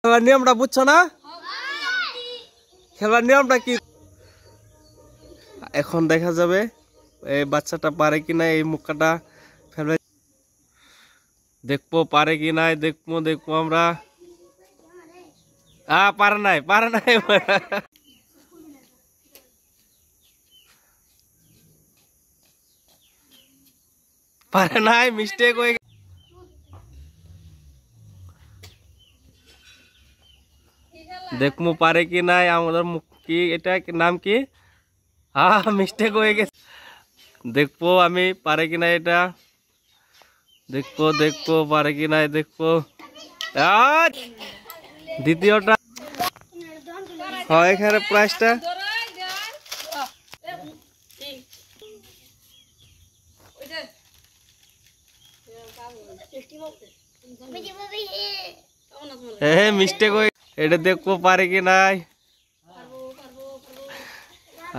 খেলার নিয়মটা বুঝছো না? খেলার নিয়মটা কি এখন দেখা যাবে। এই বাচ্চাটা পারে কিনা এই মুক্কাটা ফেলে দেখবো, পারে কি নাই দেখবো আমরা। পারে নাই পারে নাই, মিস্টেক হয়ে গেছে। দেখবো পারে কি নাই আমাদের মুখ কি, এটা নাম কি? মিস্টেক হয়ে গেছে। দেখবো আমি পারে কি নাই, এটা দেখবো পারে কি নাই দেখবো। দ্বিতীয়টা এখানে প্রাইসটা মিস্টেক হয়ে, এটা দেখবো পারে কি নাই।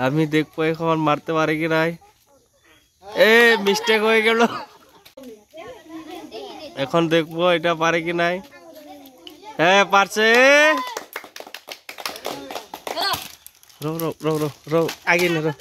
আমি দেখবো এখন মারতে পারে কি নাই। মিস্টেক হয়ে গেল। এখন দেখবো এটা পারে কি নাই। পারছে। রো আগে না রো।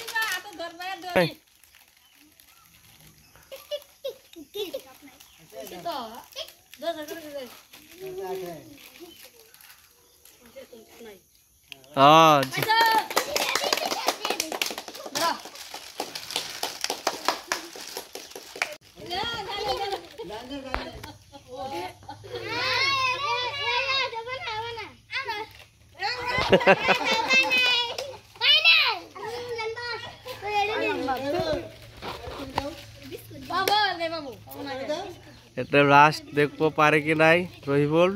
এটা লাস্ট দেখবো পারে কি নাই রহিবুল।